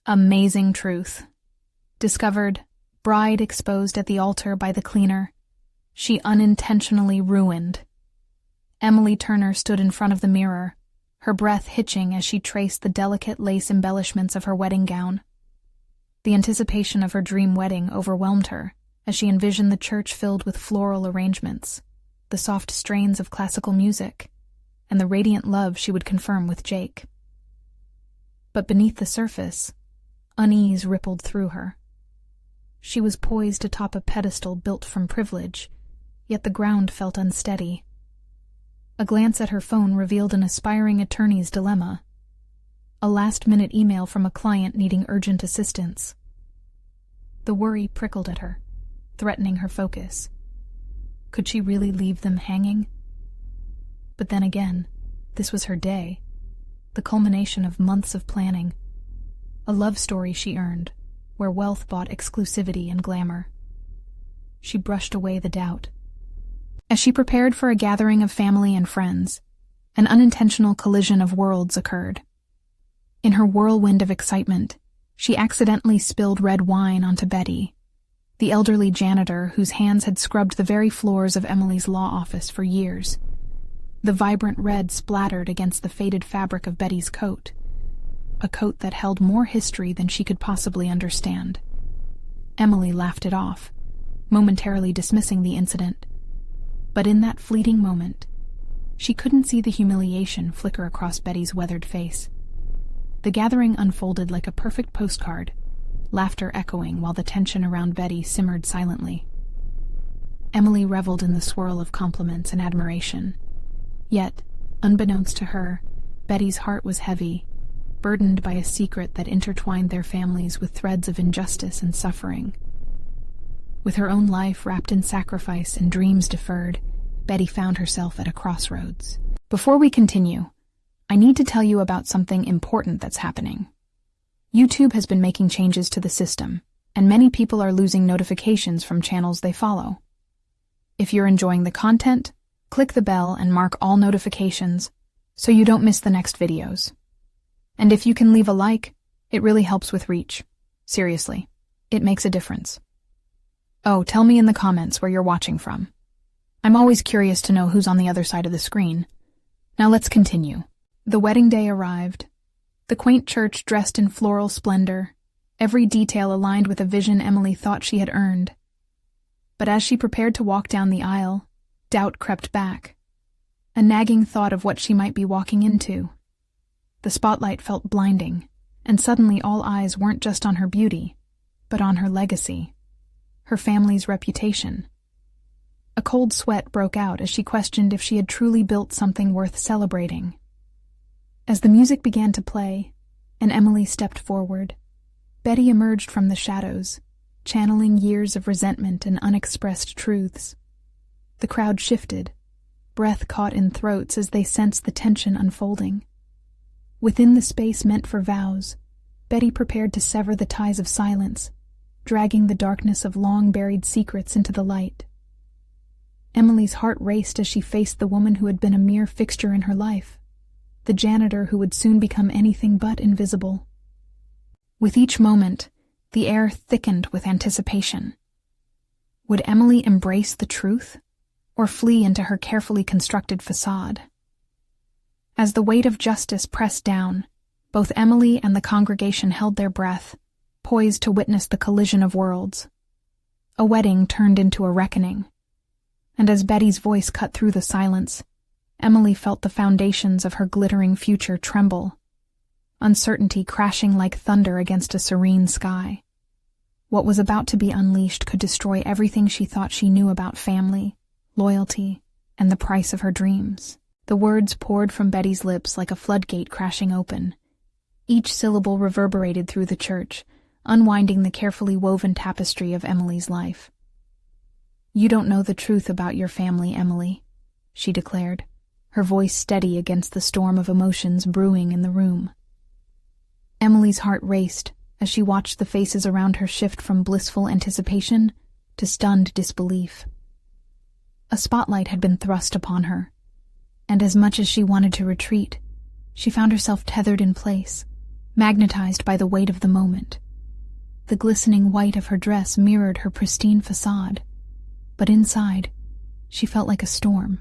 Amazing truth. Discovered, bride exposed at the altar by the cleaner. She unintentionally ruined. Emily Turner stood in front of the mirror, her breath hitching as she traced the delicate lace embellishments of her wedding gown. The anticipation of her dream wedding overwhelmed her as she envisioned the church filled with floral arrangements, the soft strains of classical music, and the radiant love she would confirm with Jake. But beneath the surface, unease rippled through her. She was poised atop a pedestal built from privilege, yet the ground felt unsteady. A glance at her phone revealed an aspiring attorney's dilemma. A last-minute email from a client needing urgent assistance. The worry prickled at her, threatening her focus. Could she really leave them hanging? But then again, this was her day, the culmination of months of planning. A love story she earned, where wealth bought exclusivity and glamour. She brushed away the doubt. As she prepared for a gathering of family and friends, an unintentional collision of worlds occurred. In her whirlwind of excitement, she accidentally spilled red wine onto Betty, the elderly janitor whose hands had scrubbed the very floors of Emily's law office for years. The vibrant red splattered against the faded fabric of Betty's coat, a coat that held more history than she could possibly understand. Emily laughed it off, momentarily dismissing the incident. But in that fleeting moment, she couldn't see the humiliation flicker across Betty's weathered face. The gathering unfolded like a perfect postcard, laughter echoing while the tension around Betty simmered silently. Emily reveled in the swirl of compliments and admiration. Yet, unbeknownst to her, Betty's heart was heavy, burdened by a secret that intertwined their families with threads of injustice and suffering. With her own life wrapped in sacrifice and dreams deferred, Betty found herself at a crossroads. Before we continue, I need to tell you about something important that's happening. YouTube has been making changes to the system, and many people are losing notifications from channels they follow. If you're enjoying the content, click the bell and mark all notifications so you don't miss the next videos. And if you can leave a like, it really helps with reach. Seriously, it makes a difference. Oh, tell me in the comments where you're watching from. I'm always curious to know who's on the other side of the screen. Now let's continue. The wedding day arrived. The quaint church dressed in floral splendor, every detail aligned with a vision Emily thought she had earned. But as she prepared to walk down the aisle, doubt crept back, a nagging thought of what she might be walking into. The spotlight felt blinding, and suddenly all eyes weren't just on her beauty, but on her legacy, her family's reputation. A cold sweat broke out as she questioned if she had truly built something worth celebrating. As the music began to play, and Emily stepped forward, Betty emerged from the shadows, channeling years of resentment and unexpressed truths. The crowd shifted, breath caught in throats as they sensed the tension unfolding. Within the space meant for vows, Betty prepared to sever the ties of silence, dragging the darkness of long-buried secrets into the light. Emily's heart raced as she faced the woman who had been a mere fixture in her life, the janitor who would soon become anything but invisible. With each moment, the air thickened with anticipation. Would Emily embrace the truth, or flee into her carefully constructed facade? As the weight of justice pressed down, both Emily and the congregation held their breath, poised to witness the collision of worlds. A wedding turned into a reckoning. And as Betty's voice cut through the silence, Emily felt the foundations of her glittering future tremble, uncertainty crashing like thunder against a serene sky. What was about to be unleashed could destroy everything she thought she knew about family, loyalty, and the price of her dreams. The words poured from Betty's lips like a floodgate crashing open. Each syllable reverberated through the church, unwinding the carefully woven tapestry of Emily's life. "You don't know the truth about your family, Emily," she declared, her voice steady against the storm of emotions brewing in the room. Emily's heart raced as she watched the faces around her shift from blissful anticipation to stunned disbelief. A spotlight had been thrust upon her, and as much as she wanted to retreat, she found herself tethered in place, magnetized by the weight of the moment. The glistening white of her dress mirrored her pristine facade, but inside, she felt like a storm.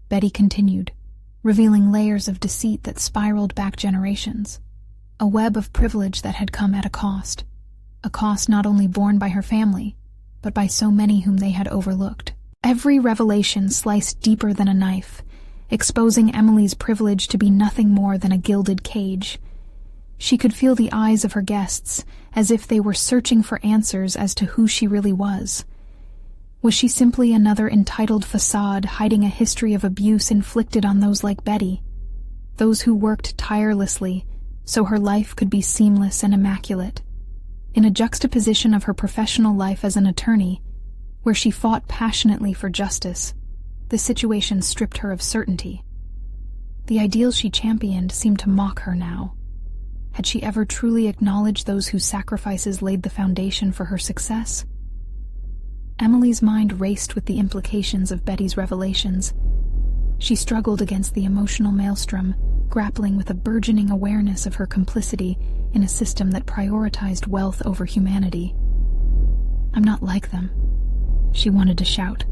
Betty continued, revealing layers of deceit that spiraled back generations, a web of privilege that had come at a cost not only borne by her family, but by so many whom they had overlooked. Every revelation sliced deeper than a knife, exposing Emily's privilege to be nothing more than a gilded cage. She could feel the eyes of her guests, as if they were searching for answers as to who she really was. Was she simply another entitled facade hiding a history of abuse inflicted on those like Betty, those who worked tirelessly so her life could be seamless and immaculate? In a juxtaposition of her professional life as an attorney, where she fought passionately for justice, the situation stripped her of certainty. The ideals she championed seemed to mock her now. Had she ever truly acknowledged those whose sacrifices laid the foundation for her success? Emily's mind raced with the implications of Betty's revelations. She struggled against the emotional maelstrom, grappling with a burgeoning awareness of her complicity in a system that prioritized wealth over humanity. "I'm not like them," she wanted to shout,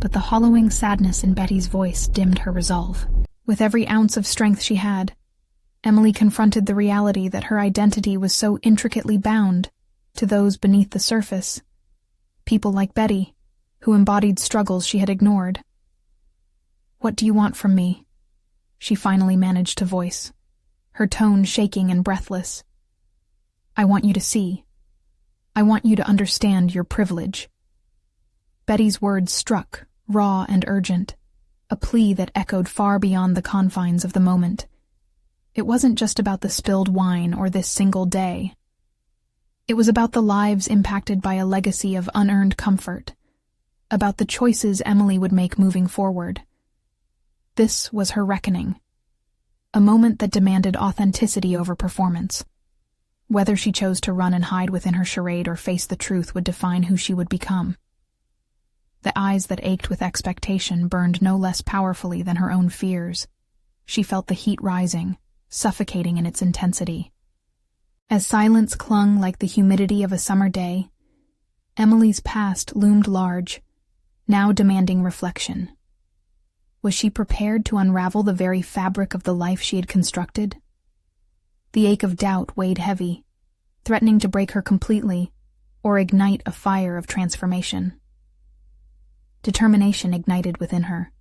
but the hollowing sadness in Betty's voice dimmed her resolve. With every ounce of strength she had, Emily confronted the reality that her identity was so intricately bound to those beneath the surface, people like Betty, who embodied struggles she had ignored. "What do you want from me?" she finally managed to voice, her tone shaking and breathless. "I want you to see. I want you to understand your privilege." Betty's words struck, raw and urgent, a plea that echoed far beyond the confines of the moment. It wasn't just about the spilled wine or this single day. It was about the lives impacted by a legacy of unearned comfort, about the choices Emily would make moving forward. This was her reckoning, a moment that demanded authenticity over performance. Whether she chose to run and hide within her charade or face the truth would define who she would become. The eyes that ached with expectation burned no less powerfully than her own fears. She felt the heat rising, suffocating in its intensity. As silence clung like the humidity of a summer day, Emily's past loomed large, now demanding reflection. Was she prepared to unravel the very fabric of the life she had constructed? The ache of doubt weighed heavy, threatening to break her completely or ignite a fire of transformation. Determination ignited within her.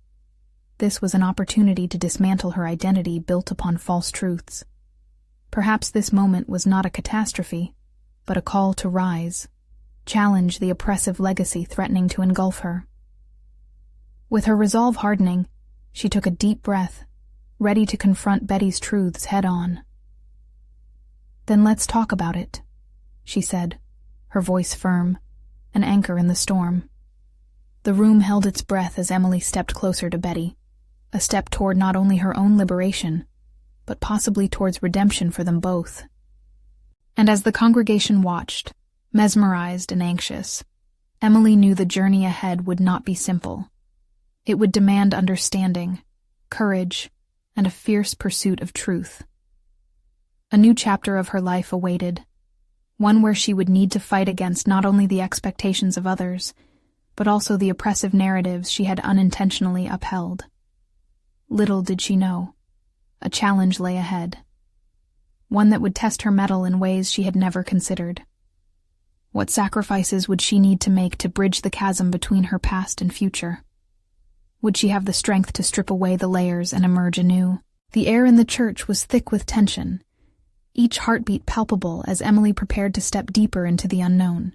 This was an opportunity to dismantle her identity built upon false truths. Perhaps this moment was not a catastrophe, but a call to rise, challenge the oppressive legacy threatening to engulf her. With her resolve hardening, she took a deep breath, ready to confront Betty's truths head-on. "Then let's talk about it," she said, her voice firm, an anchor in the storm. The room held its breath as Emily stepped closer to Betty, a step toward not only her own liberation, but possibly towards redemption for them both. And as the congregation watched, mesmerized and anxious, Emily knew the journey ahead would not be simple. It would demand understanding, courage, and a fierce pursuit of truth. A new chapter of her life awaited, one where she would need to fight against not only the expectations of others, but also the oppressive narratives she had unintentionally upheld. Little did she know, a challenge lay ahead, one that would test her mettle in ways she had never considered. What sacrifices would she need to make to bridge the chasm between her past and future? Would she have the strength to strip away the layers and emerge anew? The air in the church was thick with tension, each heartbeat palpable as Emily prepared to step deeper into the unknown.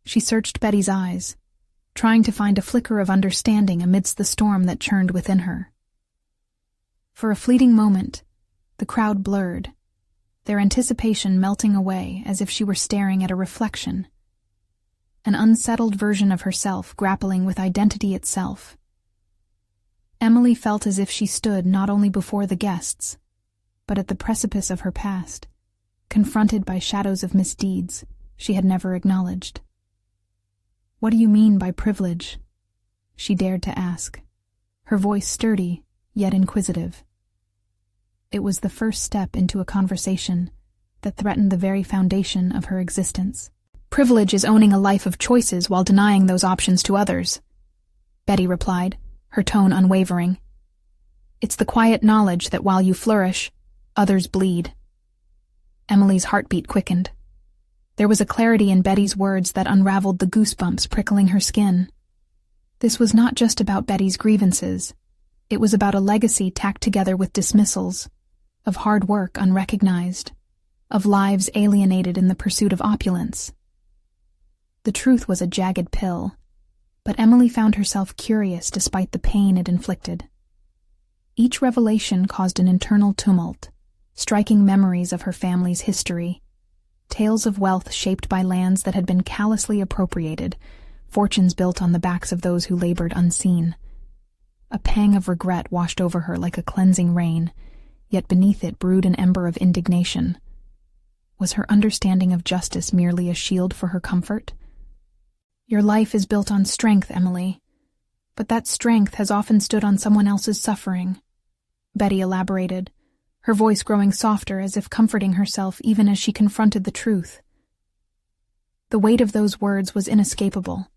She searched Betty's eyes, trying to find a flicker of understanding amidst the storm that churned within her. For a fleeting moment, the crowd blurred, their anticipation melting away as if she were staring at a reflection, an unsettled version of herself grappling with identity itself. Emily felt as if she stood not only before the guests, but at the precipice of her past, confronted by shadows of misdeeds she had never acknowledged. "What do you mean by privilege?" she dared to ask, her voice sturdy, yet inquisitive. it was the first step into a conversation that threatened the very foundation of her existence. Privilege is owning a life of choices while denying those options to others, Betty replied, her tone unwavering. It's the quiet knowledge that while you flourish, others bleed. Emily's heartbeat quickened. There was a clarity in Betty's words that unraveled the goosebumps prickling her skin. This was not just about Betty's grievances. It was about a legacy tacked together with dismissals, of hard work unrecognized, of lives alienated in the pursuit of opulence. The truth was a jagged pill, but Emily found herself curious despite the pain it inflicted. Each revelation caused an internal tumult, striking memories of her family's history, tales of wealth shaped by lands that had been callously appropriated, fortunes built on the backs of those who labored unseen. A pang of regret washed over her like a cleansing rain, yet beneath it brewed an ember of indignation. Was her understanding of justice merely a shield for her comfort? Your life is built on strength, Emily, but that strength has often stood on someone else's suffering, Betty elaborated, her voice growing softer as if comforting herself even as she confronted the truth. The weight of those words was inescapable.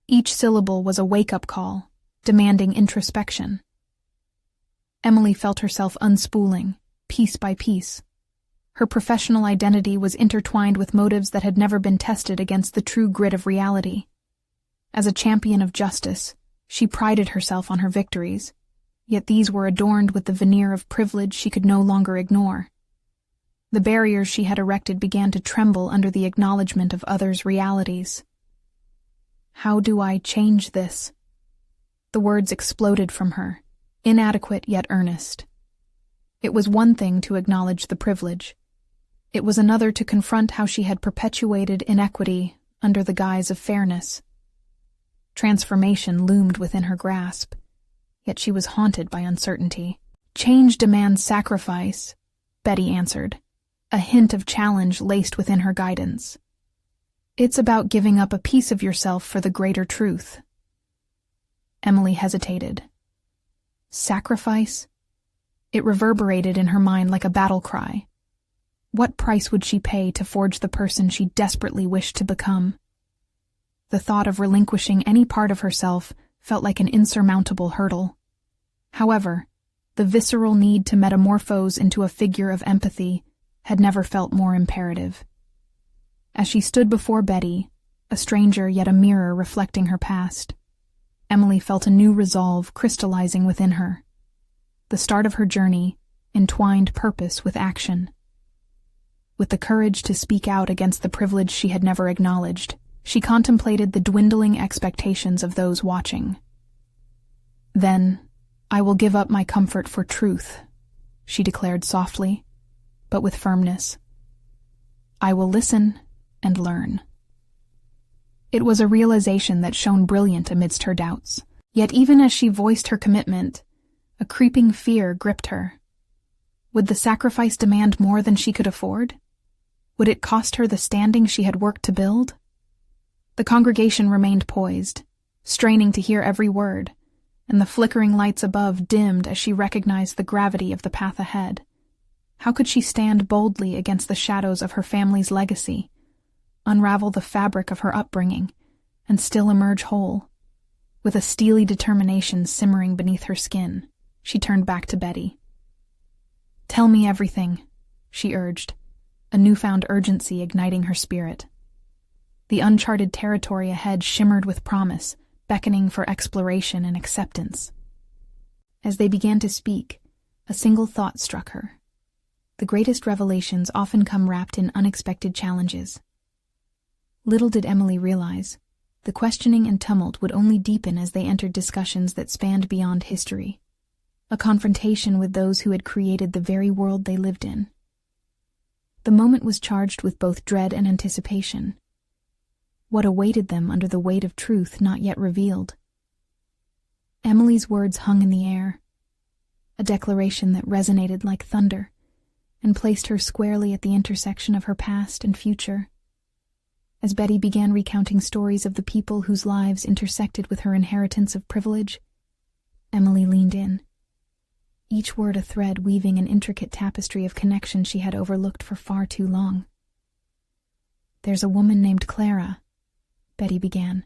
Each syllable was a wake-up call, demanding introspection. Emily felt herself unspooling, piece by piece. Her professional identity was intertwined with motives that had never been tested against the true grit of reality. As a champion of justice, she prided herself on her victories, yet these were adorned with the veneer of privilege she could no longer ignore. The barriers she had erected began to tremble under the acknowledgement of others' realities. How do I change this? The words exploded from her, inadequate yet earnest. It was one thing to acknowledge the privilege. It was another to confront how she had perpetuated inequity under the guise of fairness. Transformation loomed within her grasp, yet she was haunted by uncertainty. Change demands sacrifice, Betty answered, a hint of challenge laced within her guidance. It's about giving up a piece of yourself for the greater truth. Emily hesitated. Sacrifice? It reverberated in her mind like a battle cry. What price would she pay to forge the person she desperately wished to become? The thought of relinquishing any part of herself felt like an insurmountable hurdle. However, the visceral need to metamorphose into a figure of empathy had never felt more imperative. As she stood before Betty, a stranger yet a mirror reflecting her past, Emily felt a new resolve crystallizing within her. The start of her journey entwined purpose with action. With the courage to speak out against the privilege she had never acknowledged, she contemplated the dwindling expectations of those watching. Then, I will give up my comfort for truth, she declared softly, but with firmness. I will listen and learn. It was a realization that shone brilliant amidst her doubts. Yet even as she voiced her commitment, a creeping fear gripped her. Would the sacrifice demand more than she could afford? Would it cost her the standing she had worked to build? The congregation remained poised, straining to hear every word, and the flickering lights above dimmed as she recognized the gravity of the path ahead. How could she stand boldly against the shadows of her family's legacy, unravel the fabric of her upbringing, and still emerge whole? With a steely determination simmering beneath her skin, she turned back to Betty. Tell me everything, she urged, a newfound urgency igniting her spirit. The uncharted territory ahead shimmered with promise, beckoning for exploration and acceptance. As they began to speak, a single thought struck her. The greatest revelations often come wrapped in unexpected challenges. Little did Emily realize, the questioning and tumult would only deepen as they entered discussions that spanned beyond history, a confrontation with those who had created the very world they lived in. The moment was charged with both dread and anticipation. What awaited them under the weight of truth not yet revealed? Emily's words hung in the air, a declaration that resonated like thunder, and placed her squarely at the intersection of her past and future. As Betty began recounting stories of the people whose lives intersected with her inheritance of privilege, Emily leaned in. each word a thread weaving an intricate tapestry of connection she had overlooked for far too long. "There's a woman named Clara," Betty began,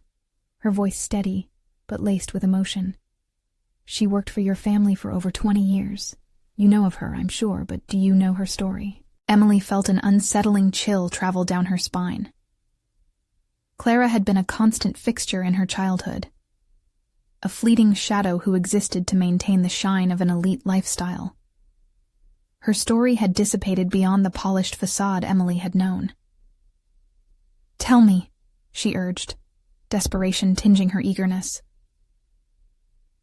her voice steady but laced with emotion. "She worked for your family for over 20 years. You know of her, I'm sure, but do you know her story?" Emily felt an unsettling chill travel down her spine. Clara had been a constant fixture in her childhood, a fleeting shadow who existed to maintain the shine of an elite lifestyle. Her story had dissipated beyond the polished facade Emily had known. "Tell me," she urged, desperation tinging her eagerness.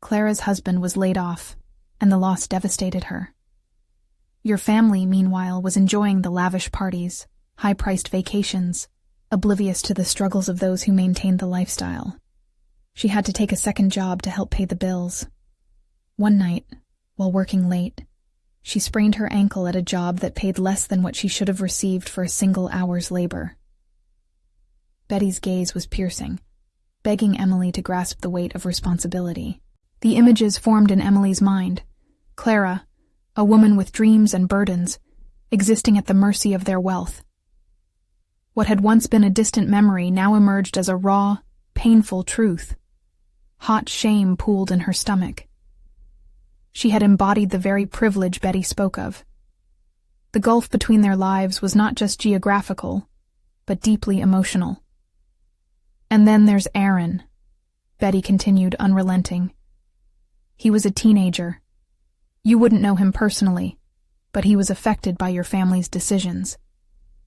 Clara's husband was laid off, and the loss devastated her. Your family, meanwhile, was enjoying the lavish parties, high-priced vacations, oblivious to the struggles of those who maintained the lifestyle. She had to take a second job to help pay the bills. One night, while working late, she sprained her ankle at a job that paid less than what she should have received for a single hour's labor. Betty's gaze was piercing, begging Emily to grasp the weight of responsibility. The images formed in Emily's mind: Clara, a woman with dreams and burdens, existing at the mercy of their wealth. What had once been a distant memory now emerged as a raw, painful truth. Hot shame pooled in her stomach. She had embodied the very privilege Betty spoke of. The gulf between their lives was not just geographical, but deeply emotional. "And then there's Aaron," Betty continued, unrelenting. "He was a teenager. You wouldn't know him personally, but he was affected by your family's decisions.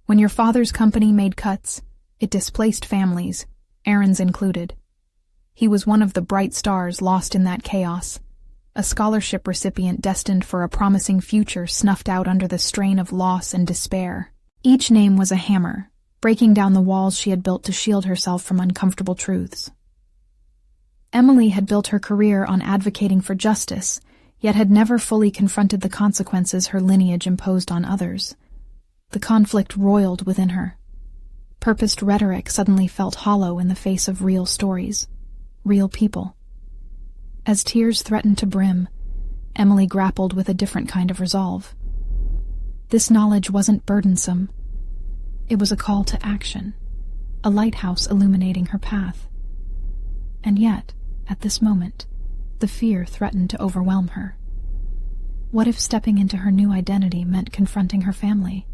When your father's company made cuts, it displaced families, Aaron's included. He was one of the bright stars lost in that chaos, a scholarship recipient destined for a promising future snuffed out under the strain of loss and despair." Each name was a hammer, breaking down the walls she had built to shield herself from uncomfortable truths. Emily had built her career on advocating for justice, yet had never fully confronted the consequences her lineage imposed on others. The conflict roiled within her. Purposed rhetoric suddenly felt hollow in the face of real stories, real people. As tears threatened to brim, Emily grappled with a different kind of resolve. This knowledge wasn't burdensome. It was a call to action, a lighthouse illuminating her path. And yet, at this moment, the fear threatened to overwhelm her. What if stepping into her new identity meant confronting her family?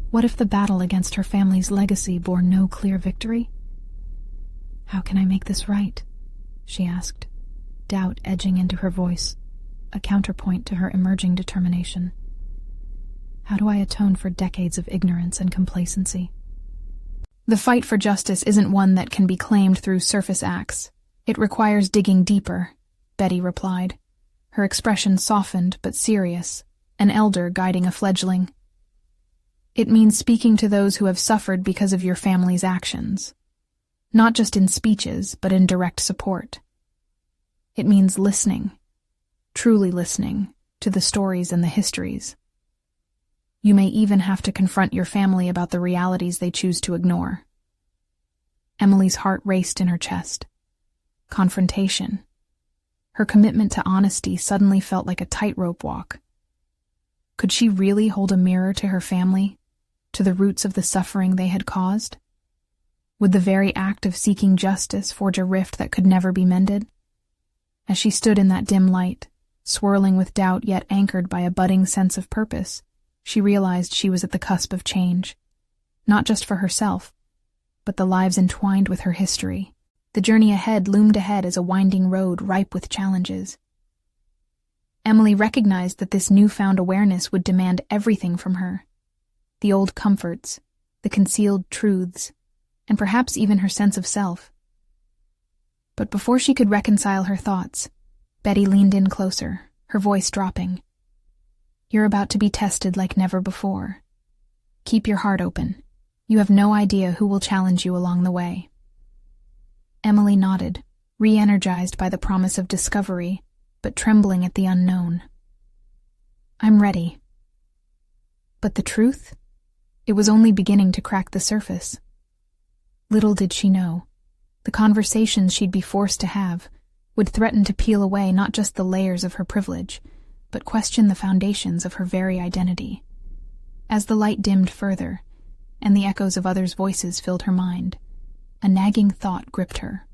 What if the battle against her family's legacy bore no clear victory? "How can I make this right?" she asked, doubt edging into her voice, a counterpoint to her emerging determination. "How do I atone for decades of ignorance and complacency?" "The fight for justice isn't one that can be claimed through surface acts. It requires digging deeper," Betty replied, her expression softened but serious, an elder guiding a fledgling. "It means speaking to those who have suffered because of your family's actions. Not just in speeches, but in direct support. It means listening, truly listening, to the stories and the histories. You may even have to confront your family about the realities they choose to ignore." Emily's heart raced in her chest. Confrontation. Her commitment to honesty suddenly felt like a tightrope walk. Could she really hold a mirror to her family, to the roots of the suffering they had caused? Would the very act of seeking justice forge a rift that could never be mended? As she stood in that dim light, swirling with doubt yet anchored by a budding sense of purpose, she realized she was at the cusp of change, not just for herself, but the lives entwined with her history. The journey ahead loomed ahead as a winding road ripe with challenges. Emily recognized that this newfound awareness would demand everything from her: the old comforts, the concealed truths, and perhaps even her sense of self. But before she could reconcile her thoughts, Betty leaned in closer, her voice dropping. "You're about to be tested like never before. Keep your heart open. You have no idea who will challenge you along the way." Emily nodded, re-energized by the promise of discovery, but trembling at the unknown. "I'm ready." But the truth? It was only beginning to crack the surface. Little did she know, the conversations she'd be forced to have would threaten to peel away not just the layers of her privilege, but questioned the foundations of her very identity. As the light dimmed further, and the echoes of others' voices filled her mind, a nagging thought gripped her.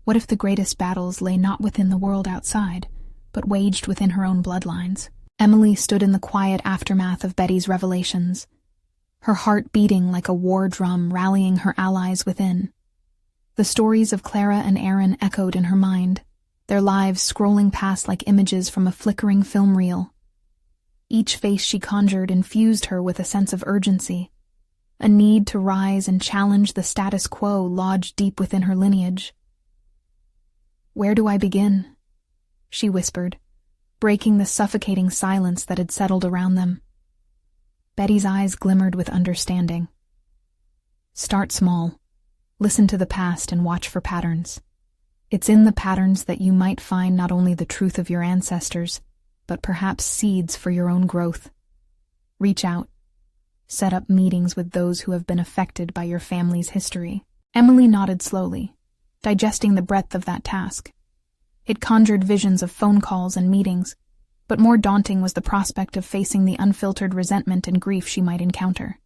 What if the greatest battles lay not within the world outside, but waged within her own bloodlines? Emily stood in the quiet aftermath of Betty's revelations, her heart beating like a war drum rallying her allies within. The stories of Clara and Aaron echoed in her mind, their lives scrolling past like images from a flickering film reel. Each face she conjured infused her with a sense of urgency, a need to rise and challenge the status quo lodged deep within her lineage. "Where do I begin?" she whispered, breaking the suffocating silence that had settled around them. Betty's eyes glimmered with understanding. "Start small. Listen to the past and watch for patterns. It's in the patterns that you might find not only the truth of your ancestors, but perhaps seeds for your own growth. Reach out. Set up meetings with those who have been affected by your family's history." Emily nodded slowly, digesting the breadth of that task. It conjured visions of phone calls and meetings, but more daunting was the prospect of facing the unfiltered resentment and grief she might encounter.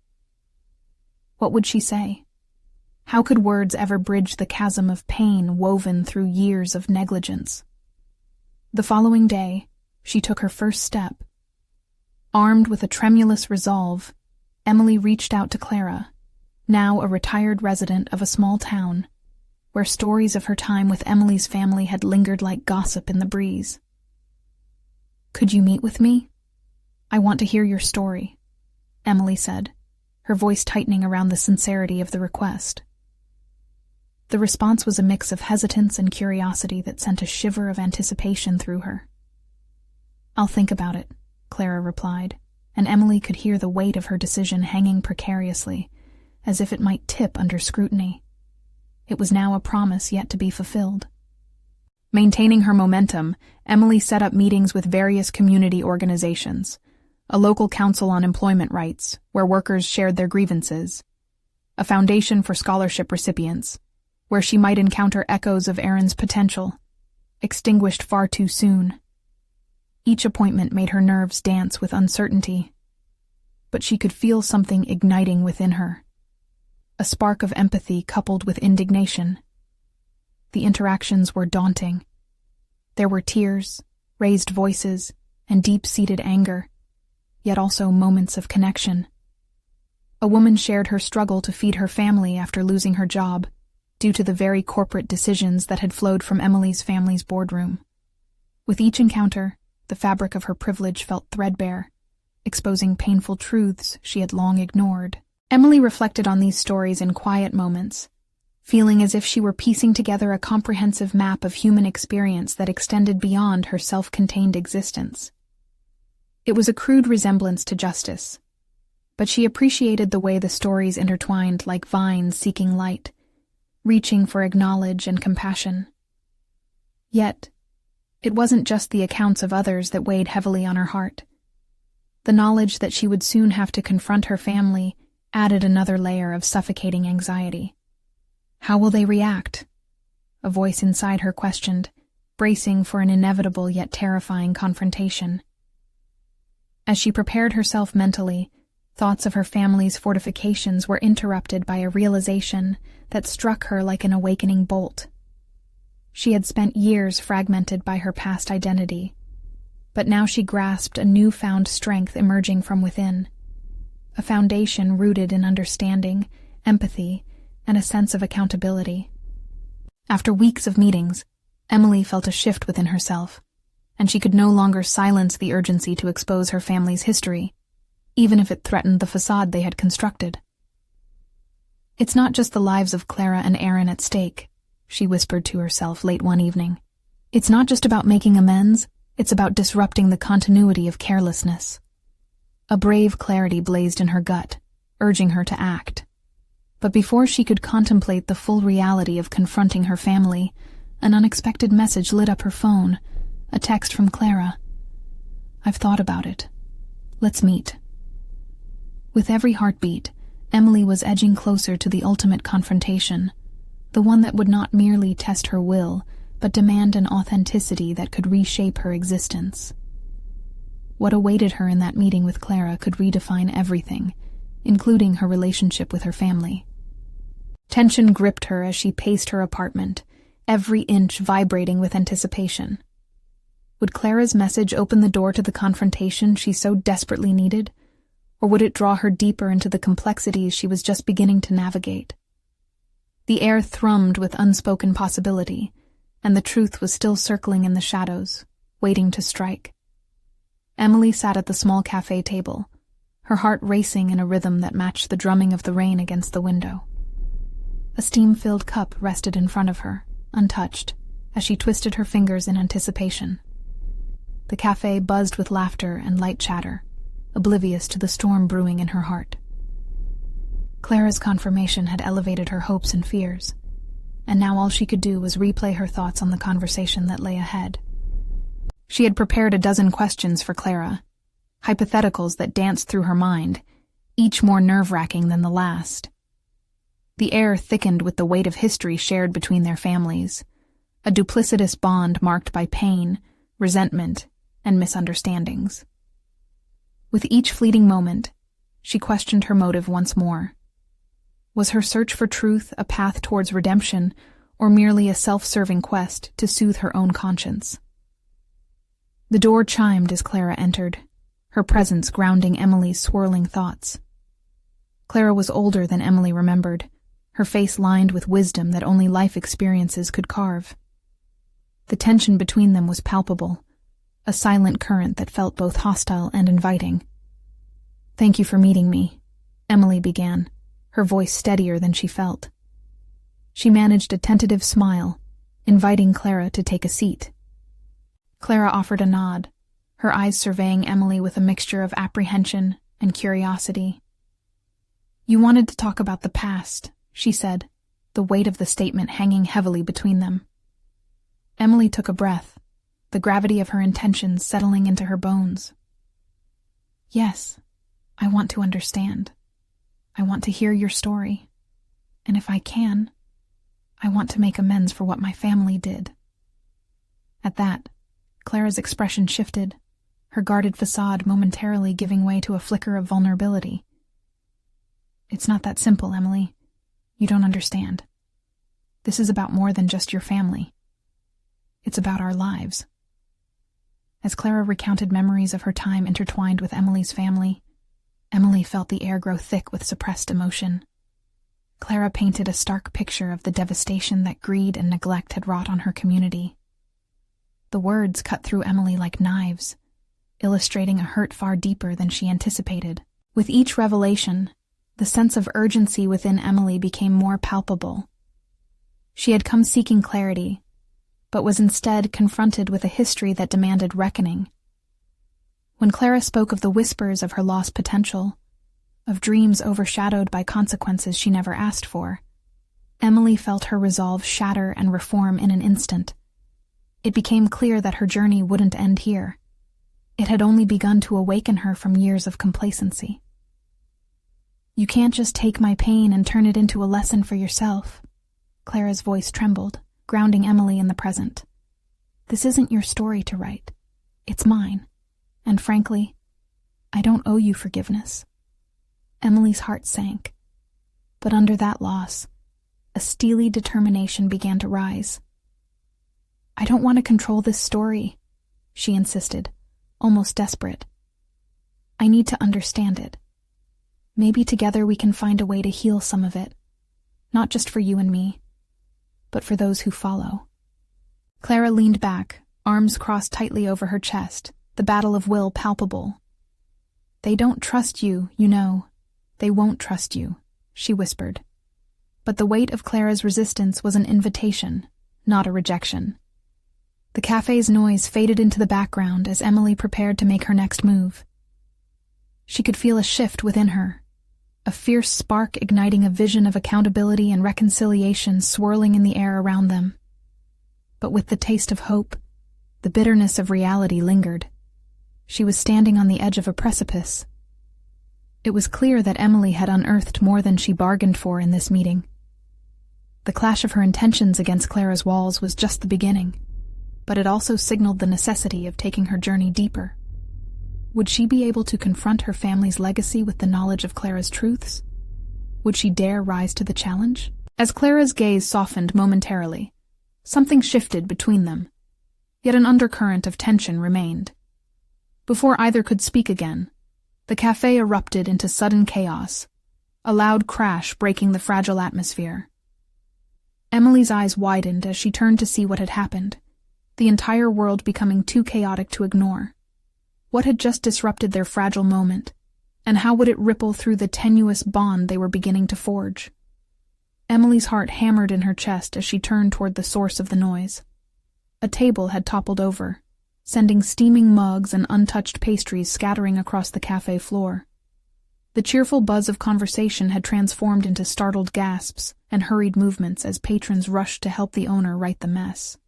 What would she say? How could words ever bridge the chasm of pain woven through years of negligence? The following day, she took her first step. Armed with a tremulous resolve, Emily reached out to Clara, now a retired resident of a small town, where stories of her time with Emily's family had lingered like gossip in the breeze. "Could you meet with me? I want to hear your story," Emily said, her voice tightening around the sincerity of the request. The response was a mix of hesitance and curiosity that sent a shiver of anticipation through her. "I'll think about it," Clara replied, and Emily could hear the weight of her decision hanging precariously, as if it might tip under scrutiny. It was now a promise yet to be fulfilled. Maintaining her momentum, Emily set up meetings with various community organizations, a local council on employment rights, where workers shared their grievances, a foundation for scholarship recipients, where she might encounter echoes of Aaron's potential, extinguished far too soon. Each appointment made her nerves dance with uncertainty, but she could feel something igniting within her, a spark of empathy coupled with indignation. The interactions were daunting. There were tears, raised voices, and deep-seated anger, yet also moments of connection. A woman shared her struggle to feed her family after losing her job, due to the very corporate decisions that had flowed from Emily's family's boardroom. With each encounter, the fabric of her privilege felt threadbare, exposing painful truths she had long ignored. Emily reflected on these stories in quiet moments, feeling as if she were piecing together a comprehensive map of human experience that extended beyond her self-contained existence. It was a crude resemblance to justice, but she appreciated the way the stories intertwined like vines seeking light, reaching for acknowledge and compassion. Yet, it wasn't just the accounts of others that weighed heavily on her heart. The knowledge that she would soon have to confront her family added another layer of suffocating anxiety. How will they react? A voice inside her questioned, bracing for an inevitable yet terrifying confrontation. As she prepared herself mentally, thoughts of her family's fortifications were interrupted by a realization that struck her like an awakening bolt. She had spent years fragmented by her past identity, but now she grasped a newfound strength emerging from within, a foundation rooted in understanding, empathy, and a sense of accountability. After weeks of meetings, Emily felt a shift within herself, and she could no longer silence the urgency to expose her family's history, even if it threatened the facade they had constructed. "It's not just the lives of Clara and Aaron at stake," she whispered to herself late one evening. "It's not just about making amends, it's about disrupting the continuity of carelessness." A brave clarity blazed in her gut, urging her to act. But before she could contemplate the full reality of confronting her family, an unexpected message lit up her phone, a text from Clara. "I've thought about it. Let's meet." With every heartbeat, Emily was edging closer to the ultimate confrontation, the one that would not merely test her will, but demand an authenticity that could reshape her existence. What awaited her in that meeting with Clara could redefine everything, including her relationship with her family. Tension gripped her as she paced her apartment, every inch vibrating with anticipation. Would Clara's message open the door to the confrontation she so desperately needed, or would it draw her deeper into the complexities she was just beginning to navigate? The air thrummed with unspoken possibility, and the truth was still circling in the shadows, waiting to strike. Emily sat at the small cafe table, her heart racing in a rhythm that matched the drumming of the rain against the window. A steam-filled cup rested in front of her, untouched, as she twisted her fingers in anticipation. The cafe buzzed with laughter and light chatter, oblivious to the storm brewing in her heart. Clara's confirmation had elevated her hopes and fears, and now all she could do was replay her thoughts on the conversation that lay ahead. She had prepared a dozen questions for Clara, hypotheticals that danced through her mind, each more nerve-wracking than the last. The air thickened with the weight of history shared between their families, a duplicitous bond marked by pain, resentment, and misunderstandings. With each fleeting moment, she questioned her motive once more. Was her search for truth a path towards redemption, or merely a self-serving quest to soothe her own conscience? The door chimed as Clara entered, her presence grounding Emily's swirling thoughts. Clara was older than Emily remembered, her face lined with wisdom that only life experiences could carve. The tension between them was palpable, a silent current that felt both hostile and inviting. "Thank you for meeting me," Emily began, her voice steadier than she felt. She managed a tentative smile, inviting Clara to take a seat. Clara offered a nod, her eyes surveying Emily with a mixture of apprehension and curiosity. "You wanted to talk about the past," she said, the weight of the statement hanging heavily between them. Emily took a breath, the gravity of her intentions settling into her bones. "Yes, I want to understand. I want to hear your story. And if I can, I want to make amends for what my family did." At that, Clara's expression shifted, her guarded facade momentarily giving way to a flicker of vulnerability. "It's not that simple, Emily. You don't understand. This is about more than just your family. It's about our lives." As Clara recounted memories of her time intertwined with Emily's family, Emily felt the air grow thick with suppressed emotion. Clara painted a stark picture of the devastation that greed and neglect had wrought on her community. The words cut through Emily like knives, illustrating a hurt far deeper than she anticipated. With each revelation, the sense of urgency within Emily became more palpable. She had come seeking clarity, but was instead confronted with a history that demanded reckoning. When Clara spoke of the whispers of her lost potential, of dreams overshadowed by consequences she never asked for, Emily felt her resolve shatter and reform in an instant. It became clear that her journey wouldn't end here. It had only begun to awaken her from years of complacency. "You can't just take my pain and turn it into a lesson for yourself." Clara's voice trembled, grounding Emily in the present. "This isn't your story to write. It's mine. And frankly, I don't owe you forgiveness." Emily's heart sank. But under that loss, a steely determination began to rise. "I don't want to control this story," she insisted, almost desperate. "I need to understand it. Maybe together we can find a way to heal some of it, not just for you and me, but for those who follow." Clara leaned back, arms crossed tightly over her chest, the battle of will palpable. "They don't trust you, you know. They won't trust you," she whispered. But the weight of Clara's resistance was an invitation, not a rejection. The cafe's noise faded into the background as Emily prepared to make her next move. She could feel a shift within her, a fierce spark igniting a vision of accountability and reconciliation swirling in the air around them. But with the taste of hope, the bitterness of reality lingered. She was standing on the edge of a precipice. It was clear that Emily had unearthed more than she bargained for in this meeting. The clash of her intentions against Clara's walls was just the beginning, but it also signaled the necessity of taking her journey deeper. Would she be able to confront her family's legacy with the knowledge of Clara's truths? Would she dare rise to the challenge? As Clara's gaze softened momentarily, something shifted between them, yet an undercurrent of tension remained. Before either could speak again, the cafe erupted into sudden chaos, a loud crash breaking the fragile atmosphere. Emily's eyes widened as she turned to see what had happened, the entire world becoming too chaotic to ignore. What had just disrupted their fragile moment, and how would it ripple through the tenuous bond they were beginning to forge? Emily's heart hammered in her chest as she turned toward the source of the noise. A table had toppled over, sending steaming mugs and untouched pastries scattering across the cafe floor. The cheerful buzz of conversation had transformed into startled gasps and hurried movements as patrons rushed to help the owner right the mess.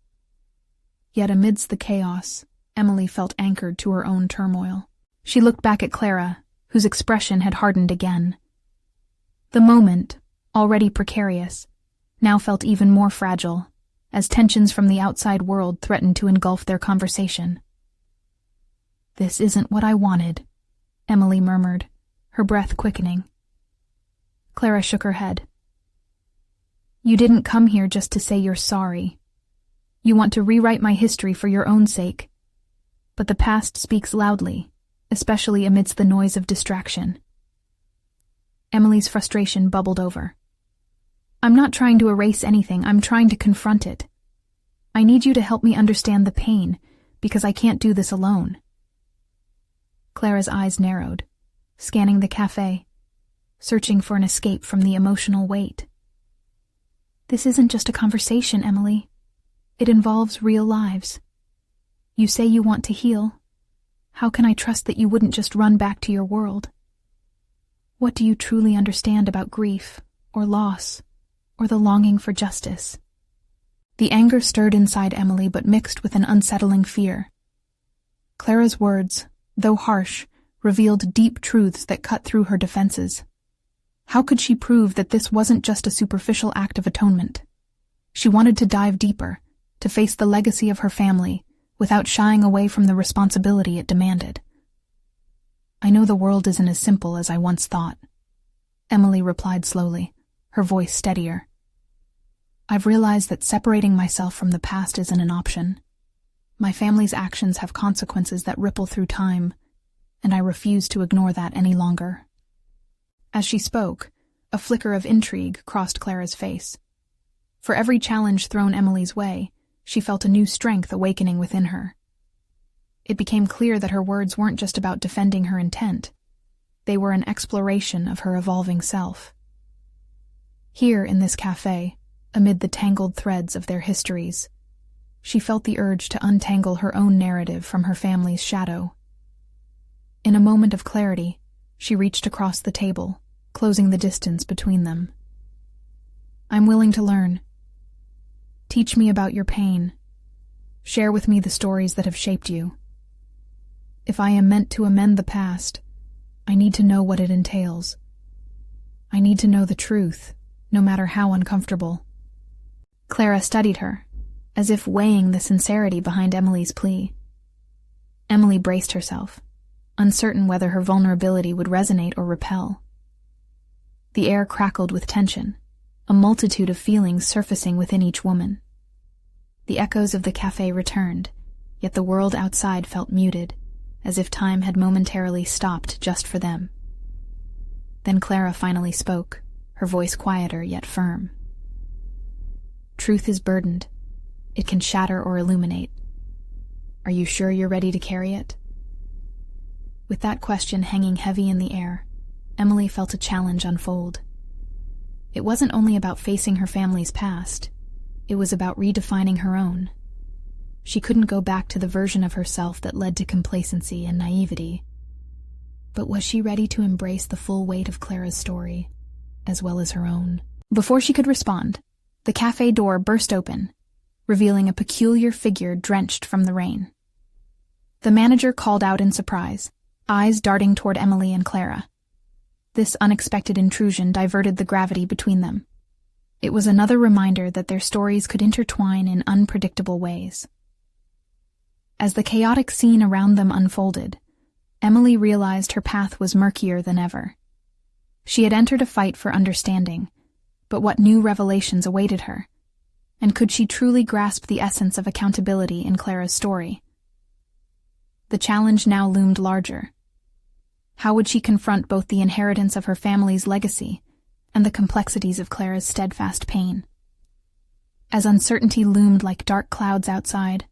Yet amidst the chaos, Emily felt anchored to her own turmoil. She looked back at Clara, whose expression had hardened again. The moment, already precarious, now felt even more fragile, as tensions from the outside world threatened to engulf their conversation. "This isn't what I wanted," Emily murmured, her breath quickening. Clara shook her head. "You didn't come here just to say you're sorry. You want to rewrite my history for your own sake. But the past speaks loudly, especially amidst the noise of distraction." Emily's frustration bubbled over. "I'm not trying to erase anything, I'm trying to confront it. I need you to help me understand the pain, because I can't do this alone." Clara's eyes narrowed, scanning the cafe, searching for an escape from the emotional weight. "This isn't just a conversation, Emily. It involves real lives. You say you want to heal. How can I trust that you wouldn't just run back to your world? What do you truly understand about grief, or loss, or the longing for justice?" The anger stirred inside Emily but mixed with an unsettling fear. Clara's words, though harsh, revealed deep truths that cut through her defenses. How could she prove that this wasn't just a superficial act of atonement? She wanted to dive deeper, to face the legacy of her family, without shying away from the responsibility it demanded. "I know the world isn't as simple as I once thought," Emily replied slowly, her voice steadier. "I've realized that separating myself from the past isn't an option. My family's actions have consequences that ripple through time, and I refuse to ignore that any longer." As she spoke, a flicker of intrigue crossed Clara's face. For every challenge thrown Emily's way, she felt a new strength awakening within her. It became clear that her words weren't just about defending her intent. They were an exploration of her evolving self. Here in this cafe, amid the tangled threads of their histories, she felt the urge to untangle her own narrative from her family's shadow. In a moment of clarity, she reached across the table, closing the distance between them. "I'm willing to learn. Teach me about your pain. Share with me the stories that have shaped you. If I am meant to amend the past, I need to know what it entails. I need to know the truth, no matter how uncomfortable." Clara studied her, as if weighing the sincerity behind Emily's plea. Emily braced herself, uncertain whether her vulnerability would resonate or repel. The air crackled with tension, a multitude of feelings surfacing within each woman. The echoes of the cafe returned, yet the world outside felt muted, as if time had momentarily stopped just for them. Then Clara finally spoke, her voice quieter yet firm. "Truth is burdened. It can shatter or illuminate. Are you sure you're ready to carry it?" With that question hanging heavy in the air, Emily felt a challenge unfold. It wasn't only about facing her family's past, it was about redefining her own. She couldn't go back to the version of herself that led to complacency and naivety. But was she ready to embrace the full weight of Clara's story, as well as her own? Before she could respond, the cafe door burst open, revealing a peculiar figure drenched from the rain. The manager called out in surprise, eyes darting toward Emily and Clara. This unexpected intrusion diverted the gravity between them. It was another reminder that their stories could intertwine in unpredictable ways. As the chaotic scene around them unfolded, Emily realized her path was murkier than ever. She had entered a fight for understanding, but what new revelations awaited her? And could she truly grasp the essence of accountability in Clara's story? The challenge now loomed larger. How would she confront both the inheritance of her family's legacy and the complexities of Clara's steadfast pain? As uncertainty loomed like dark clouds outside,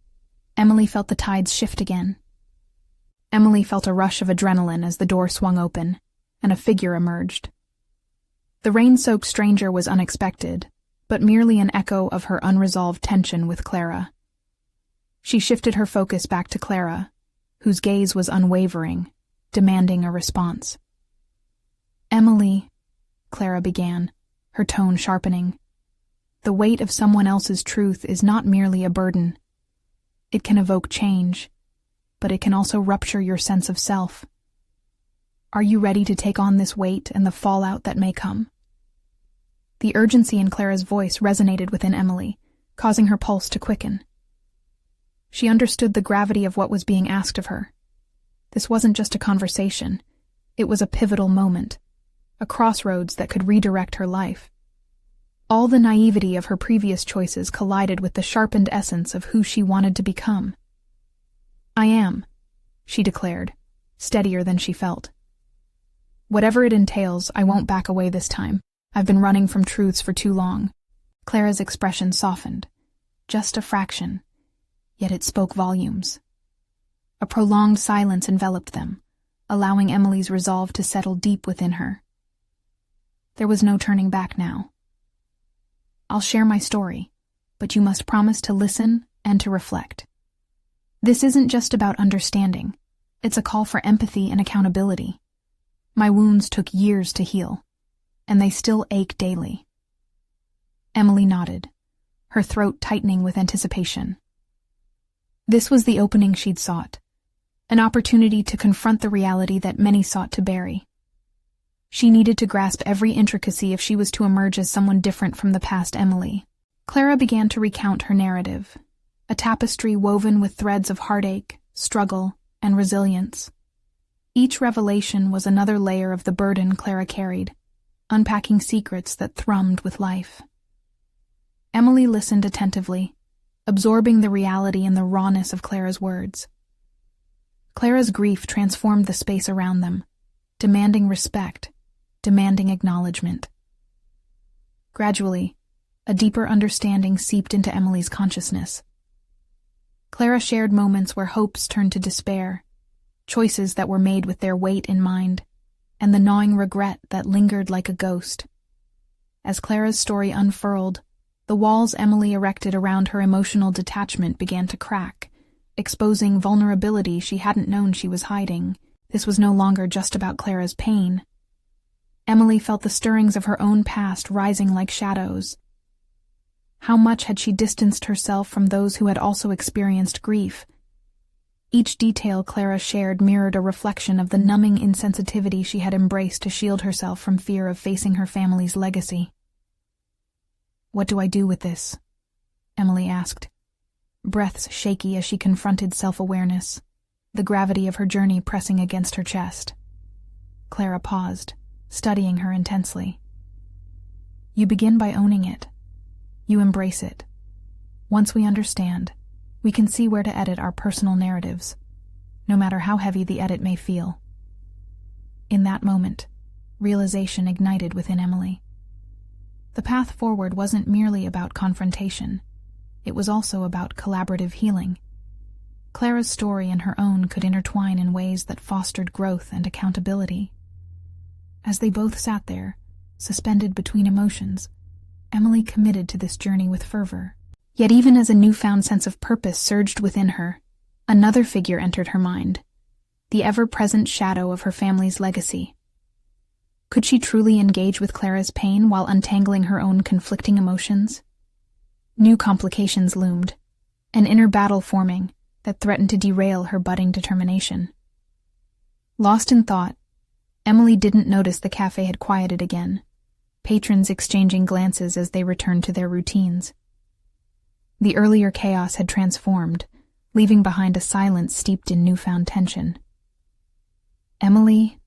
Emily felt the tides shift again. Emily felt a rush of adrenaline as the door swung open, and a figure emerged. The rain-soaked stranger was unexpected, but merely an echo of her unresolved tension with Clara. She shifted her focus back to Clara, whose gaze was unwavering, demanding a response. "Emily," Clara began, her tone sharpening. "The weight of someone else's truth is not merely a burden. It can evoke change, but it can also rupture your sense of self. Are you ready to take on this weight and the fallout that may come?" The urgency in Clara's voice resonated within Emily, causing her pulse to quicken. She understood the gravity of what was being asked of her. This wasn't just a conversation. It was a pivotal moment, a crossroads that could redirect her life. All the naivety of her previous choices collided with the sharpened essence of who she wanted to become. "I am," she declared, steadier than she felt. "Whatever it entails, I won't back away this time. I've been running from truths for too long." Clara's expression softened, just a fraction, yet it spoke volumes. A prolonged silence enveloped them, allowing Emily's resolve to settle deep within her. There was no turning back now. "I'll share my story, but you must promise to listen and to reflect. This isn't just about understanding. It's a call for empathy and accountability. My wounds took years to heal, and they still ache daily." Emily nodded, her throat tightening with anticipation. This was the opening she'd sought, an opportunity to confront the reality that many sought to bury. She needed to grasp every intricacy if she was to emerge as someone different from the past Emily. Clara began to recount her narrative, a tapestry woven with threads of heartache, struggle, and resilience. Each revelation was another layer of the burden Clara carried, unpacking secrets that thrummed with life. Emily listened attentively, absorbing the reality and the rawness of Clara's words. Clara's grief transformed the space around them, demanding respect, demanding acknowledgement. Gradually, a deeper understanding seeped into Emily's consciousness. Clara shared moments where hopes turned to despair, choices that were made with their weight in mind, and the gnawing regret that lingered like a ghost. As Clara's story unfurled, the walls Emily erected around her emotional detachment began to crack, exposing vulnerability she hadn't known she was hiding. This was no longer just about Clara's pain. Emily felt the stirrings of her own past rising like shadows. How much had she distanced herself from those who had also experienced grief? Each detail Clara shared mirrored a reflection of the numbing insensitivity she had embraced to shield herself from fear of facing her family's legacy. "What do I do with this?" Emily asked, breaths shaky as she confronted self-awareness, the gravity of her journey pressing against her chest. Clara paused, studying her intensely. "You begin by owning it. You embrace it. Once we understand, we can see where to edit our personal narratives, no matter how heavy the edit may feel." In that moment, realization ignited within Emily. The path forward wasn't merely about confrontation. It was also about collaborative healing. Clara's story and her own could intertwine in ways that fostered growth and accountability. As they both sat there, suspended between emotions, Emily committed to this journey with fervor. Yet even as a newfound sense of purpose surged within her, another figure entered her mind, the ever-present shadow of her family's legacy. Could she truly engage with Clara's pain while untangling her own conflicting emotions? New complications loomed, an inner battle forming that threatened to derail her budding determination. Lost in thought, Emily didn't notice the cafe had quieted again, patrons exchanging glances as they returned to their routines. The earlier chaos had transformed, leaving behind a silence steeped in newfound tension. Emily,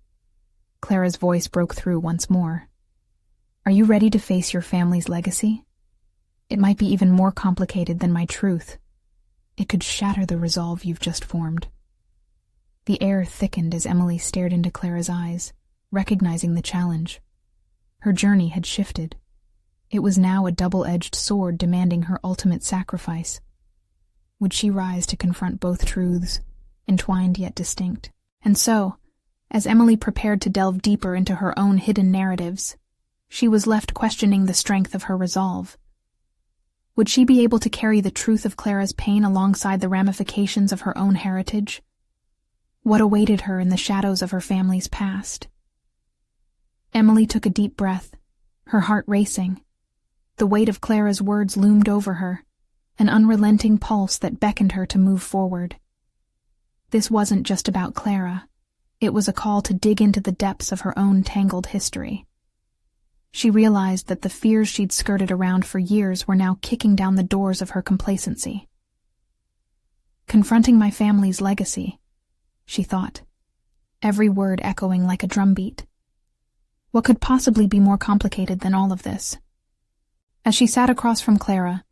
Clara's voice broke through once more. Are you ready to face your family's legacy? It might be even more complicated than my truth. It could shatter the resolve you've just formed. The air thickened as Emily stared into Clara's eyes, recognizing the challenge. Her journey had shifted. It was now a double-edged sword demanding her ultimate sacrifice. Would she rise to confront both truths, entwined yet distinct? And so, as Emily prepared to delve deeper into her own hidden narratives, she was left questioning the strength of her resolve. Would she be able to carry the truth of Clara's pain alongside the ramifications of her own heritage? What awaited her in the shadows of her family's past? Emily took a deep breath, her heart racing. The weight of Clara's words loomed over her, an unrelenting pulse that beckoned her to move forward. This wasn't just about Clara. It was a call to dig into the depths of her own tangled history. She realized that the fears she'd skirted around for years were now kicking down the doors of her complacency. Confronting my family's legacy, she thought, every word echoing like a drumbeat. What could possibly be more complicated than all of this? As she sat across from Clara,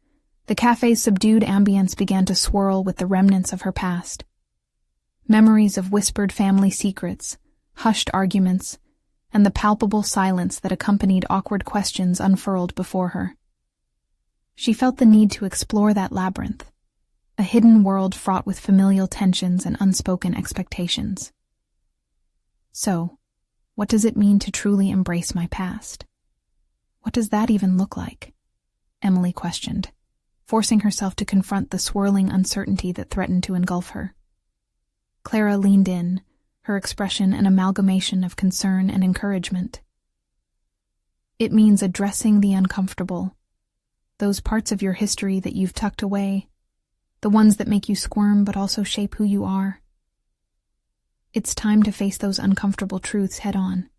the cafe's subdued ambience began to swirl with the remnants of her past. Memories of whispered family secrets, hushed arguments, and the palpable silence that accompanied awkward questions unfurled before her. She felt the need to explore that labyrinth, a hidden world fraught with familial tensions and unspoken expectations. So, what does it mean to truly embrace my past? What does that even look like? Emily questioned, forcing herself to confront the swirling uncertainty that threatened to engulf her. Clara leaned in, her expression an amalgamation of concern and encouragement. It means addressing the uncomfortable, those parts of your history that you've tucked away, the ones that make you squirm but also shape who you are. It's time to face those uncomfortable truths head-on,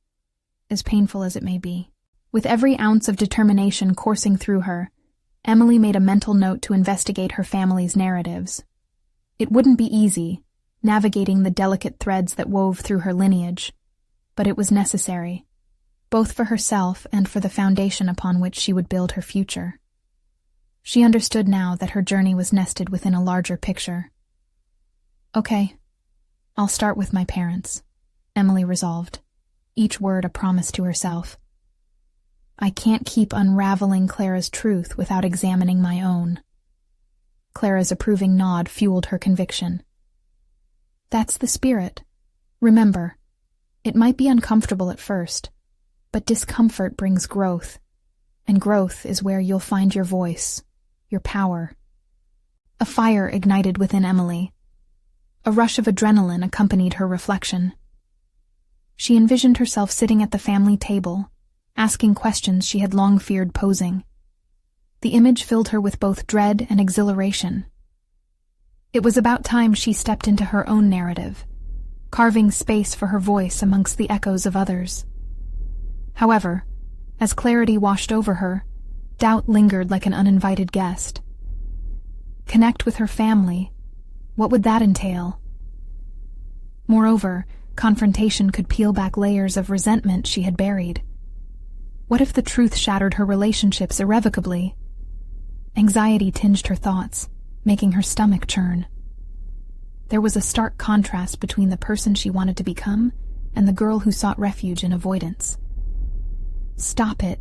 as painful as it may be. With every ounce of determination coursing through her, Emily made a mental note to investigate her family's narratives. It wouldn't be easy, navigating the delicate threads that wove through her lineage, but it was necessary, both for herself and for the foundation upon which she would build her future. She understood now that her journey was nested within a larger picture. Okay, I'll start with my parents, Emily resolved, each word a promise to herself. I can't keep unraveling Clara's truth without examining my own. Clara's approving nod fueled her conviction. That's the spirit. Remember, it might be uncomfortable at first, but discomfort brings growth, and growth is where you'll find your voice, your power. A fire ignited within Emily. A rush of adrenaline accompanied her reflection. She envisioned herself sitting at the family table, asking questions she had long feared posing. The image filled her with both dread and exhilaration. It was about time she stepped into her own narrative, carving space for her voice amongst the echoes of others. However, as clarity washed over her, doubt lingered like an uninvited guest. Connect with her family, what would that entail? Moreover, confrontation could peel back layers of resentment she had buried. What if the truth shattered her relationships irrevocably? Anxiety tinged her thoughts, making her stomach churn. There was a stark contrast between the person she wanted to become and the girl who sought refuge in avoidance. Stop it,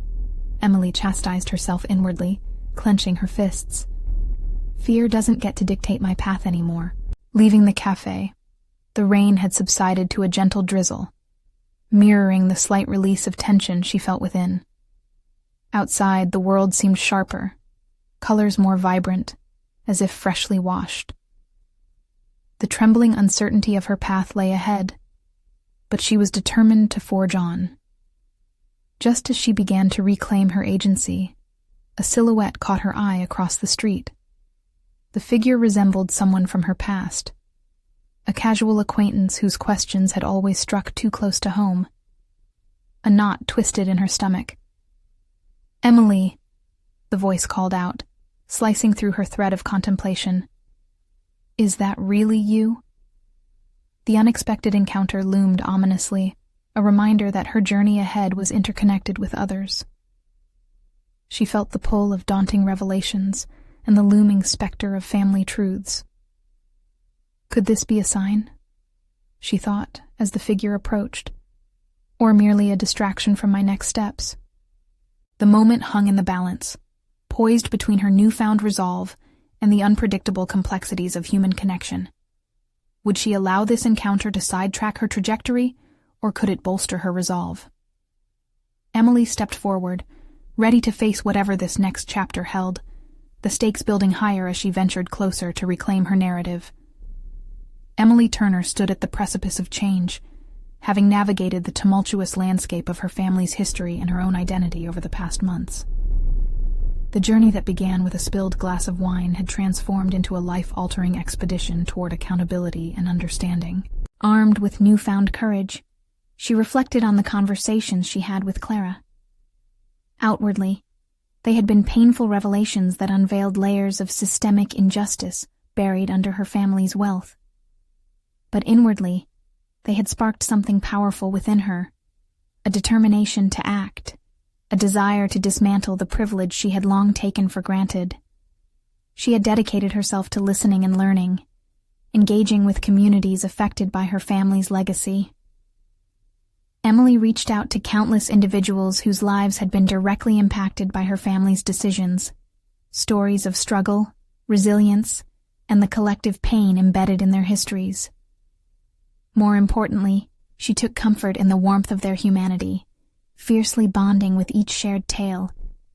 Emily chastised herself inwardly, clenching her fists. Fear doesn't get to dictate my path anymore. Leaving the cafe, the rain had subsided to a gentle drizzle, mirroring the slight release of tension she felt within. Outside, the world seemed sharper, colors more vibrant, as if freshly washed. The trembling uncertainty of her path lay ahead, but she was determined to forge on. Just as she began to reclaim her agency, a silhouette caught her eye across the street. The figure resembled someone from her past, a casual acquaintance whose questions had always struck too close to home. A knot twisted in her stomach. "Emily," the voice called out, slicing through her thread of contemplation. "Is that really you?" The unexpected encounter loomed ominously, a reminder that her journey ahead was interconnected with others. She felt the pull of daunting revelations and the looming specter of family truths. Could this be a sign? She thought as the figure approached, or merely a distraction from my next steps. The moment hung in the balance, poised between her newfound resolve and the unpredictable complexities of human connection. Would she allow this encounter to sidetrack her trajectory, or could it bolster her resolve? Emily stepped forward, ready to face whatever this next chapter held, the stakes building higher as she ventured closer to reclaim her narrative. Emily Turner stood at the precipice of change, having navigated the tumultuous landscape of her family's history and her own identity over the past months. The journey that began with a spilled glass of wine had transformed into a life-altering expedition toward accountability and understanding. Armed with newfound courage, she reflected on the conversations she had with Clara. Outwardly, they had been painful revelations that unveiled layers of systemic injustice buried under her family's wealth. But inwardly, they had sparked something powerful within her, a determination to act, a desire to dismantle the privilege she had long taken for granted. She had dedicated herself to listening and learning, engaging with communities affected by her family's legacy. Emily reached out to countless individuals whose lives had been directly impacted by her family's decisions, stories of struggle, resilience, and the collective pain embedded in their histories. More importantly, she took comfort in the warmth of their humanity, fiercely bonding with each shared tale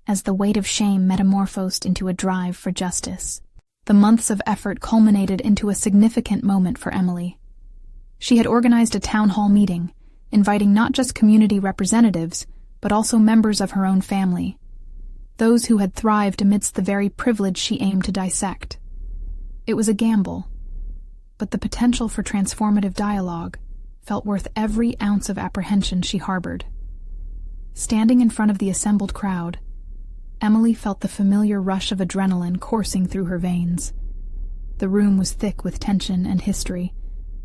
as the weight of shame metamorphosed into a drive for justice. The months of effort culminated into a significant moment for Emily. She had organized a town hall meeting, inviting not just community representatives, but also members of her own family, those who had thrived amidst the very privilege she aimed to dissect. It was a gamble, but the potential for transformative dialogue felt worth every ounce of apprehension she harbored. Standing in front of the assembled crowd, Emily felt the familiar rush of adrenaline coursing through her veins. The room was thick with tension and history,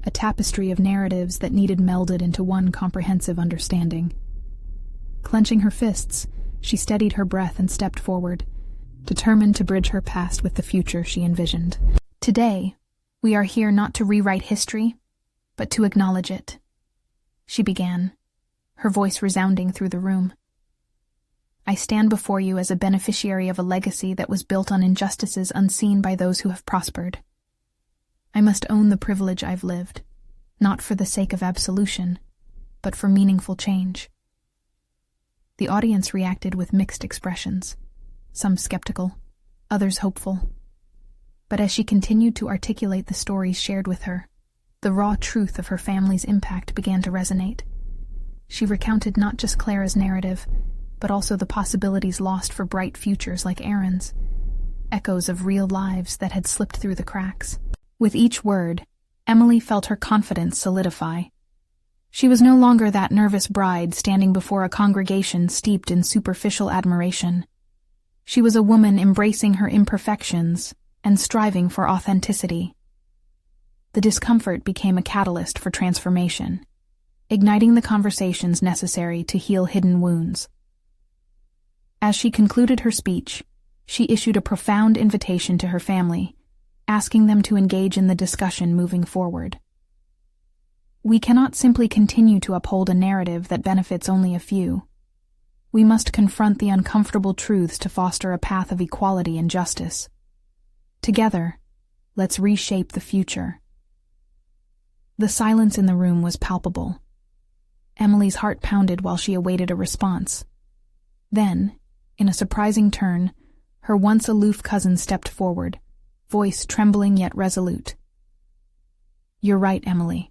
a tapestry of narratives that needed melded into one comprehensive understanding. Clenching her fists, she steadied her breath and stepped forward, determined to bridge her past with the future she envisioned. Today, we are here not to rewrite history, but to acknowledge it, she began, her voice resounding through the room. I stand before you as a beneficiary of a legacy that was built on injustices unseen by those who have prospered. I must own the privilege I've lived, not for the sake of absolution, but for meaningful change. The audience reacted with mixed expressions, some skeptical, others hopeful. But as she continued to articulate the stories shared with her, the raw truth of her family's impact began to resonate. She recounted not just Clara's narrative, but also the possibilities lost for bright futures like Aaron's, echoes of real lives that had slipped through the cracks. With each word, Emily felt her confidence solidify. She was no longer that nervous bride standing before a congregation steeped in superficial admiration. She was a woman embracing her imperfections and striving for authenticity. The discomfort became a catalyst for transformation, igniting the conversations necessary to heal hidden wounds. As she concluded her speech, she issued a profound invitation to her family, asking them to engage in the discussion moving forward. We cannot simply continue to uphold a narrative that benefits only a few. We must confront the uncomfortable truths to foster a path of equality and justice. Together, let's reshape the future. The silence in the room was palpable. Emily's heart pounded while she awaited a response. Then, in a surprising turn, her once aloof cousin stepped forward, voice trembling yet resolute. You're right, Emily.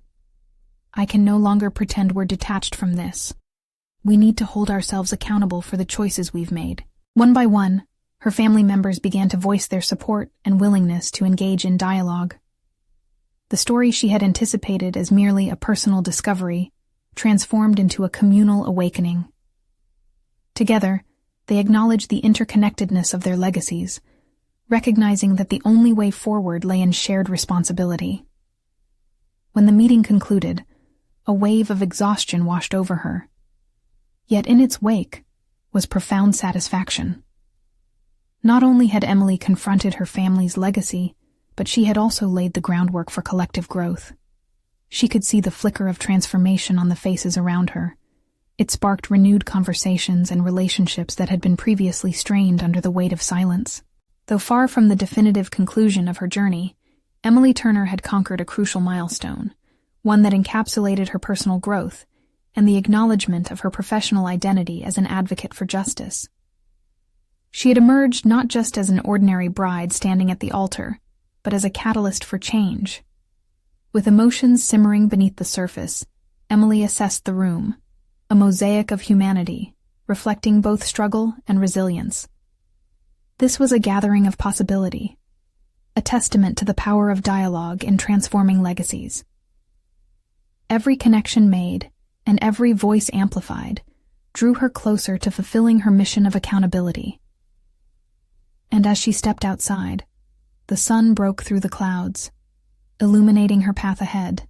I can no longer pretend we're detached from this. We need to hold ourselves accountable for the choices we've made. One by one, her family members began to voice their support and willingness to engage in dialogue. The story she had anticipated as merely a personal discovery transformed into a communal awakening. Together, they acknowledged the interconnectedness of their legacies, recognizing that the only way forward lay in shared responsibility. When the meeting concluded, a wave of exhaustion washed over her. Yet in its wake was profound satisfaction. Not only had Emily confronted her family's legacy, but she had also laid the groundwork for collective growth. She could see the flicker of transformation on the faces around her. It sparked renewed conversations and relationships that had been previously strained under the weight of silence. Though far from the definitive conclusion of her journey, Emily Turner had conquered a crucial milestone, one that encapsulated her personal growth and the acknowledgement of her professional identity as an advocate for justice. She had emerged not just as an ordinary bride standing at the altar, but as a catalyst for change. With emotions simmering beneath the surface, Emily assessed the room, a mosaic of humanity, reflecting both struggle and resilience. This was a gathering of possibility, a testament to the power of dialogue in transforming legacies. Every connection made, and every voice amplified, drew her closer to fulfilling her mission of accountability. And as she stepped outside, the sun broke through the clouds, illuminating her path ahead.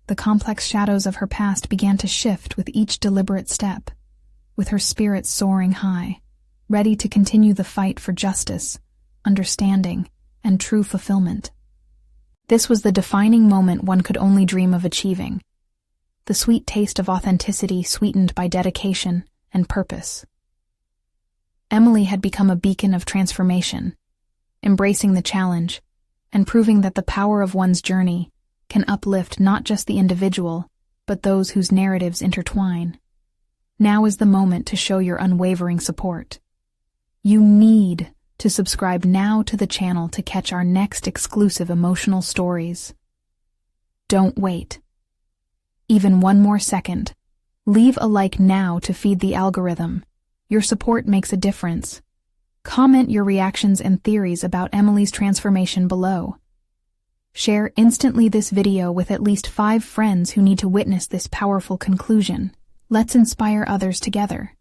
The complex shadows of her past began to shift with each deliberate step, with her spirit soaring high, ready to continue the fight for justice, understanding, and true fulfillment. This was the defining moment one could only dream of achieving, the sweet taste of authenticity sweetened by dedication and purpose. Emily had become a beacon of transformation, embracing the challenge and proving that the power of one's journey can uplift not just the individual, but those whose narratives intertwine. Now is the moment to show your unwavering support. You need to subscribe now to the channel to catch our next exclusive emotional stories. Don't wait. Even one more second. Leave a like now to feed the algorithm. Your support makes a difference. Comment your reactions and theories about Emily's transformation below. Share instantly this video with at least 5 friends who need to witness this powerful conclusion. Let's inspire others together.